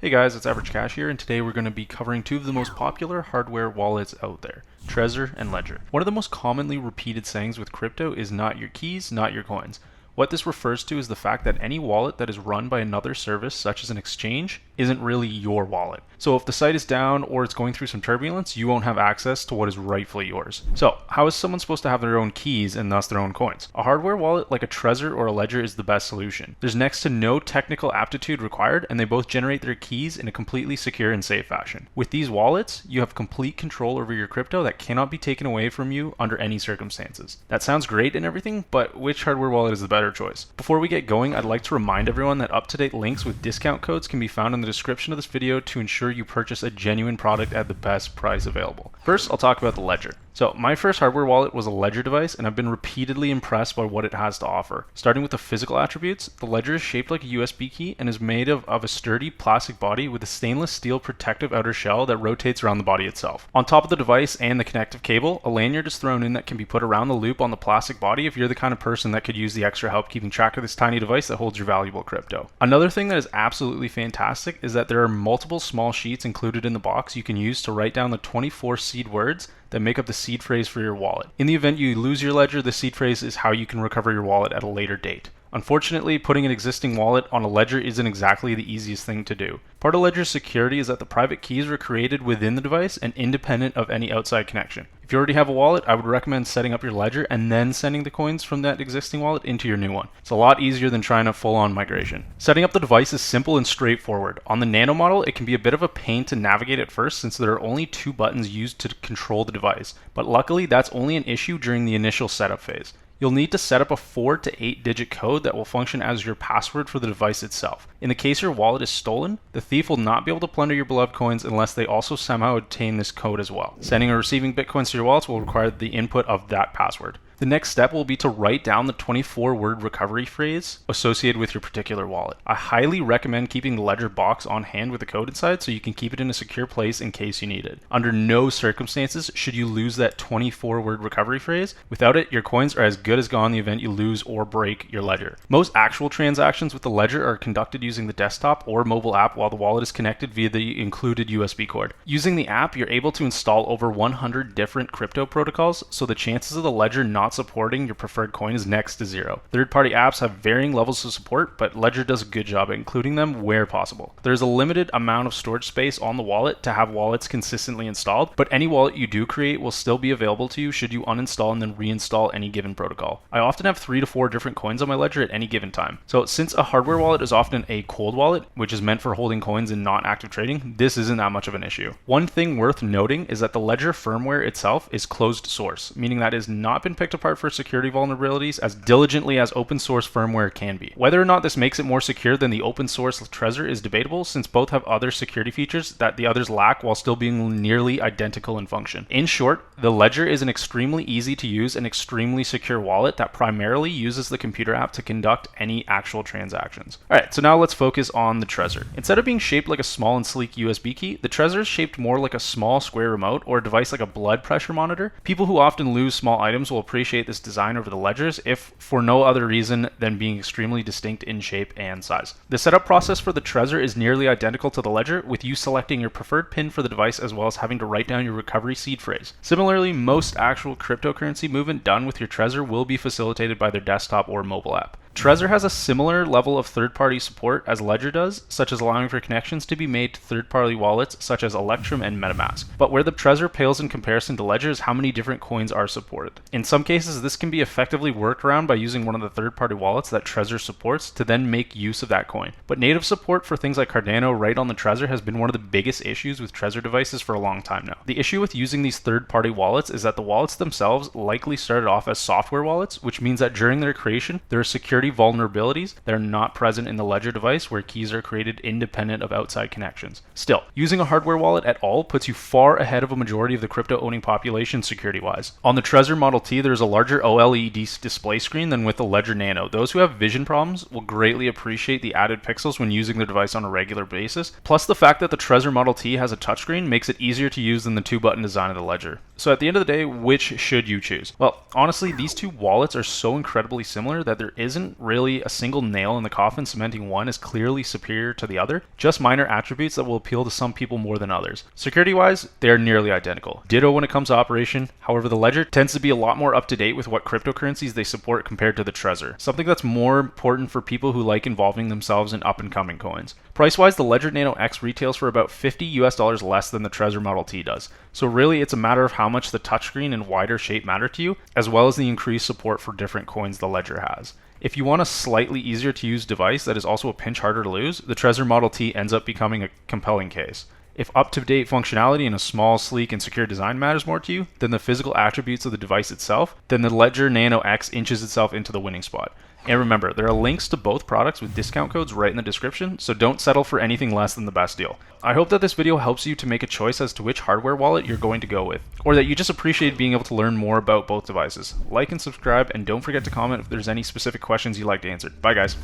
Hey guys, it's Average Cash here, and today we're going to be covering two of the most popular hardware wallets out there, Trezor and Ledger. One of the most commonly repeated sayings with crypto is not your keys, not your coins. What this refers to is the fact that any wallet that is run by another service, such as an exchange, isn't really your wallet. So if the site is down or it's going through some turbulence, you won't have access to what is rightfully yours. So how is someone supposed to have their own keys and thus their own coins? A hardware wallet like a Trezor or a Ledger is the best solution. There's next to no technical aptitude required, and they both generate their keys in a completely secure and safe fashion. With these wallets, you have complete control over your crypto that cannot be taken away from you under any circumstances. That sounds great and everything, but which hardware wallet is the better choice? Before we get going, I'd like to remind everyone that up-to-date links with discount codes can be found in the description of this video to ensure you purchase a genuine product at the best price available. First, I'll talk about the Ledger. So my first hardware wallet was a Ledger device, and I've been repeatedly impressed by what it has to offer. Starting with the physical attributes, the Ledger is shaped like a USB key and is made of a sturdy plastic body with a stainless steel protective outer shell that rotates around the body itself. On top of the device and the connective cable, a lanyard is thrown in that can be put around the loop on the plastic body if you're the kind of person that could use the extra help keeping track of this tiny device that holds your valuable crypto. Another thing that is absolutely fantastic is that there are multiple small sheets included in the box you can use to write down the 24 seed words that make up the seed phrase for your wallet. In the event you lose your Ledger, the seed phrase is how you can recover your wallet at a later date. Unfortunately, putting an existing wallet on a Ledger isn't exactly the easiest thing to do. Part of Ledger's security is that the private keys were created within the device and independent of any outside connection. If you already have a wallet, I would recommend setting up your Ledger and then sending the coins from that existing wallet into your new one. It's a lot easier than trying a full-on migration. Setting up the device is simple and straightforward. On the Nano model, it can be a bit of a pain to navigate at first since there are only two buttons used to control the device, but luckily that's only an issue during the initial setup phase. You'll need to set up a 4 to 8 digit code that will function as your password for the device itself. In the case your wallet is stolen, the thief will not be able to plunder your beloved coins unless they also somehow obtain this code as well. Sending or receiving Bitcoins to your wallets will require the input of that password. The next step will be to write down the 24-word recovery phrase associated with your particular wallet. I highly recommend keeping the Ledger box on hand with the code inside so you can keep it in a secure place in case you need it. Under no circumstances should you lose that 24-word recovery phrase. Without it, your coins are as good as gone in the event you lose or break your Ledger. Most actual transactions with the Ledger are conducted using the desktop or mobile app while the wallet is connected via the included USB cord. Using the app, you're able to install over 100 different crypto protocols, so the chances of the Ledger not supporting your preferred coin is next to zero. Third-party apps have varying levels of support, but Ledger does a good job at including them where possible. There's a limited amount of storage space on the wallet to have wallets consistently installed, but any wallet you do create will still be available to you should you uninstall and then reinstall any given protocol. I often have 3 to 4 different coins on my Ledger at any given time. So since a hardware wallet is often a cold wallet, which is meant for holding coins and not active trading, this isn't that much of an issue. One thing worth noting is that the Ledger firmware itself is closed source, meaning that it has not been picked apart for security vulnerabilities as diligently as open source firmware can be. Whether or not this makes it more secure than the open source Trezor is debatable, since both have other security features that the others lack while still being nearly identical in function. In short, the Ledger is an extremely easy to use and extremely secure wallet that primarily uses the computer app to conduct any actual transactions. Alright, so now let's focus on the Trezor. Instead of being shaped like a small and sleek USB key, the Trezor is shaped more like a small square remote or a device like a blood pressure monitor. People who often lose small items will appreciate this design over the Ledgers, if for no other reason than being extremely distinct in shape and size. The setup process for the Trezor is nearly identical to the Ledger, with you selecting your preferred pin for the device as well as having to write down your recovery seed phrase. Similarly, most actual cryptocurrency movement done with your Trezor will be facilitated by their desktop or mobile app. Trezor has a similar level of third-party support as Ledger does, such as allowing for connections to be made to third-party wallets such as Electrum and MetaMask. But where the Trezor pales in comparison to Ledger is how many different coins are supported. In some cases, this can be effectively worked around by using one of the third-party wallets that Trezor supports to then make use of that coin. But native support for things like Cardano right on the Trezor has been one of the biggest issues with Trezor devices for a long time now. The issue with using these third-party wallets is that the wallets themselves likely started off as software wallets, which means that during their creation, there are security vulnerabilities that are not present in the Ledger device where keys are created independent of outside connections. Still, using a hardware wallet at all puts you far ahead of a majority of the crypto owning population security-wise. On the Trezor Model T, there is a larger OLED display screen than with the Ledger Nano. Those who have vision problems will greatly appreciate the added pixels when using their device on a regular basis. Plus, the fact that the Trezor Model T has a touchscreen makes it easier to use than the 2-button design of the Ledger. So at the end of the day, which should you choose? Well, honestly, these two wallets are so incredibly similar that there isn't isn't really a single nail in the coffin cementing one is clearly superior to the other, just minor attributes that will appeal to some people more than others. Security wise, they are nearly identical. Ditto when it comes to operation, however the Ledger tends to be a lot more up to date with what cryptocurrencies they support compared to the Trezor, something that's more important for people who like involving themselves in up and coming coins. Price wise, the Ledger Nano X retails for about $50 less than the Trezor Model T does, so really it's a matter of how much the touchscreen and wider shape matter to you, as well as the increased support for different coins the Ledger has. If you want a slightly easier to use device that is also a pinch harder to lose, the Trezor Model T ends up becoming a compelling case. If up-to-date functionality and a small, sleek, and secure design matters more to you than the physical attributes of the device itself, then the Ledger Nano X inches itself into the winning spot. And remember, there are links to both products with discount codes right in the description, so don't settle for anything less than the best deal. I hope that this video helps you to make a choice as to which hardware wallet you're going to go with, or that you just appreciate being able to learn more about both devices. Like and subscribe, and don't forget to comment if there's any specific questions you'd like answered. Bye guys.